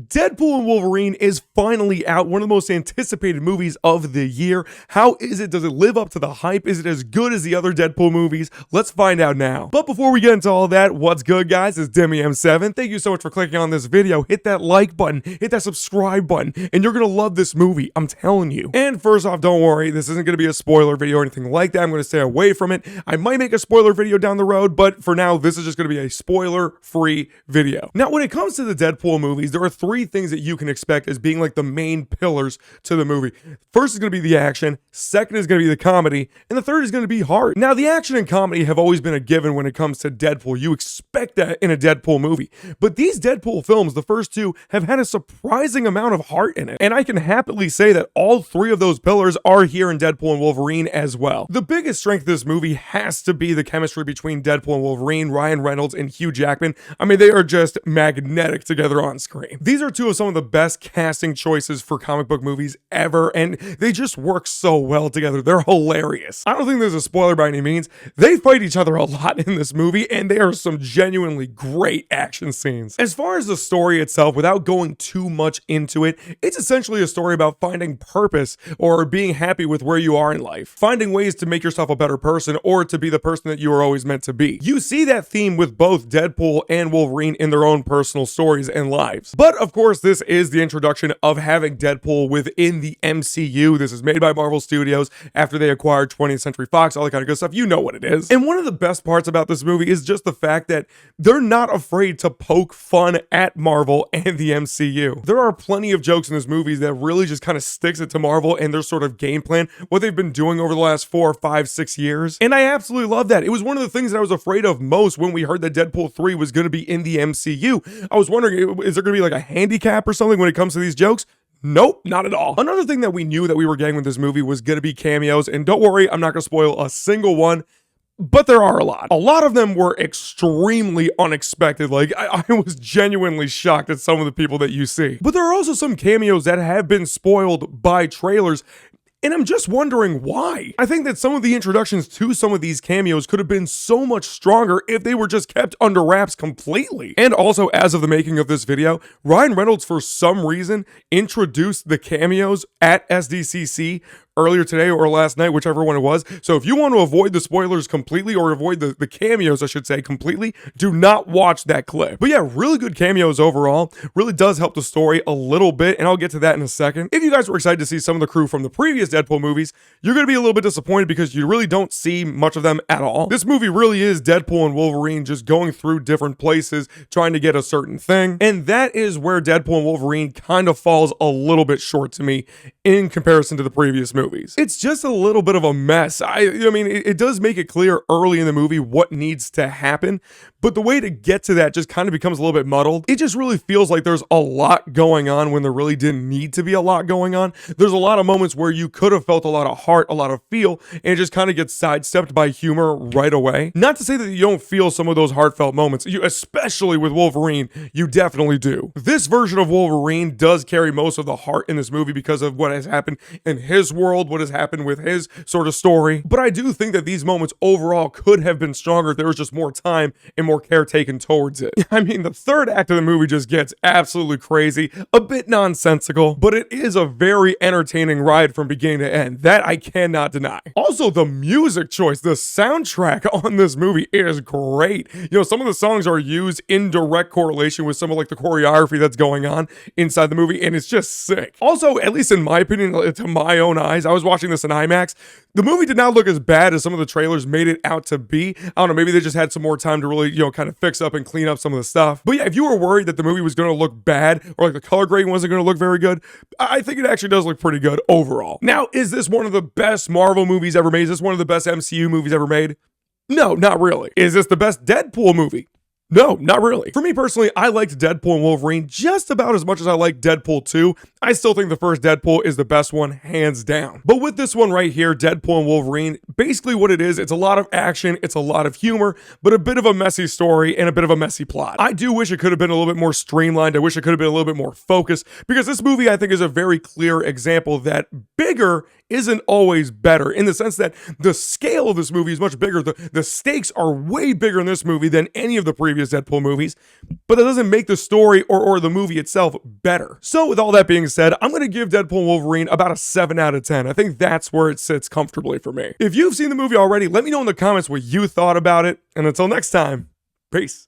Deadpool and Wolverine is finally out, one of the most anticipated movies of the year. How is it? Does it live up to the hype? Is it as good as the other Deadpool movies? Let's find out now. But before we get into all that, what's good, guys? It's DemiM7. Thank you so much for clicking on this video. Hit that like button, hit that subscribe button, and you're gonna love this movie, I'm telling you. And first off, don't worry, this isn't gonna be a spoiler video or anything like that. I'm gonna stay away from it. I might make a spoiler video down the road, but for now, this is just gonna be a spoiler-free video. Now, when it comes to the Deadpool movies, there are three things that you can expect as being like the main pillars to the movie. First is going to be the action, second is going to be the comedy, and the third is going to be heart. Now, the action and comedy have always been a given when it comes to Deadpool. You expect that in a Deadpool movie. But these Deadpool films, the first two, have had a surprising amount of heart in it. And I can happily say that all three of those pillars are here in Deadpool and Wolverine as well. The biggest strength of this movie has to be the chemistry between Deadpool and Wolverine, Ryan Reynolds and Hugh Jackman. I mean, they are just magnetic together on screen. These are two of some of the best casting choices for comic book movies ever, and they just work so well together. They're hilarious. I don't think there's a spoiler by any means. They fight each other a lot in this movie, and there are some genuinely great action scenes. As far as the story itself, without going too much into it, it's essentially a story about finding purpose or being happy with where you are in life, finding ways to make yourself a better person or to be the person that you were always meant to be. You see that theme with both Deadpool and Wolverine in their own personal stories and lives. But of course, this is the introduction of having Deadpool within the MCU. This is made by Marvel Studios after they acquired 20th Century Fox, all that kind of good stuff. You know what it is. And one of the best parts about this movie is just the fact that they're not afraid to poke fun at Marvel and the MCU. There are plenty of jokes in this movie that really just kind of sticks it to Marvel and their sort of game plan, what they've been doing over the last 4, 5, 6 years. And I absolutely love that. It was one of the things that I was afraid of most when we heard that Deadpool 3 was going to be in the MCU. I was wondering, is there going to be like a handicap or something when it comes to these jokes? Nope, not at all. Another thing that we knew that we were getting with this movie was going to be cameos, and don't worry, I'm not going to spoil a single one, but there are a lot. A lot of them were extremely unexpected. Like, I was genuinely shocked at some of the people that you see. But there are also some cameos that have been spoiled by trailers, and I'm just wondering why. I think that some of the introductions to some of these cameos could have been so much stronger if they were just kept under wraps completely. And also, as of the making of this video, Ryan Reynolds, for some reason, introduced the cameos at SDCC earlier today or last night, whichever one it was. So if you want to avoid the spoilers completely, or avoid the cameos, I should say, completely, do not watch that clip. But yeah, really good cameos overall. Really does help the story a little bit, and I'll get to that in a second. If you guys were excited to see some of the crew from the previous Deadpool movies, you're going to be a little bit disappointed because you really don't see much of them at all. This movie really is Deadpool and Wolverine just going through different places, trying to get a certain thing. And that is where Deadpool and Wolverine kind of falls a little bit short to me in comparison to the previous movies. It's just a little bit of a mess. I mean, it does make it clear early in the movie what needs to happen, but the way to get to that just kind of becomes a little bit muddled. It just really feels like there's a lot going on when there really didn't need to be a lot going on. There's a lot of moments where you could have felt a lot of heart, a lot of feel, and it just kind of gets sidestepped by humor right away. Not to say that you don't feel some of those heartfelt moments, especially with Wolverine, you definitely do. This version of Wolverine does carry most of the heart in this movie because of what has happened in his world, what has happened with his sort of story. But I do think that these moments overall could have been stronger if there was just more time and more care taken towards it. I mean, the third act of the movie just gets absolutely crazy, a bit nonsensical, but it is a very entertaining ride from beginning to end. That I cannot deny. Also, the music choice, the soundtrack on this movie is great. You know, some of the songs are used in direct correlation with some of like the choreography that's going on inside the movie, and it's just sick. Also, at least in my opinion, to my own eyes, I was watching this in IMAX. The movie did not look as bad as some of the trailers made it out to be. I don't know, maybe they just had some more time to really, kind of fix up and clean up some of the stuff. But yeah, if you were worried that the movie was going to look bad or like the color grading wasn't going to look very good, I think it actually does look pretty good overall. Now, is this one of the best Marvel movies ever made? Is this one of the best MCU movies ever made? No, not really. Is this the best Deadpool movie? No, not really. For me personally, I liked Deadpool and Wolverine just about as much as I liked Deadpool 2. I still think the first Deadpool is the best one, hands down. But with this one right here, Deadpool and Wolverine, basically what it is, it's a lot of action, it's a lot of humor, but a bit of a messy story and a bit of a messy plot. I do wish it could have been a little bit more streamlined. I wish it could have been a little bit more focused, because this movie, I think, is a very clear example that bigger isn't always better, in the sense that the scale of this movie is much bigger. The stakes are way bigger in this movie than any of the previous Deadpool movies, but that doesn't make the story or the movie itself better. So with all that being said, I'm going to give Deadpool and Wolverine about a 7 out of 10. I think that's where it sits comfortably for me. If you've seen the movie already, let me know in the comments what you thought about it, and until next time, peace.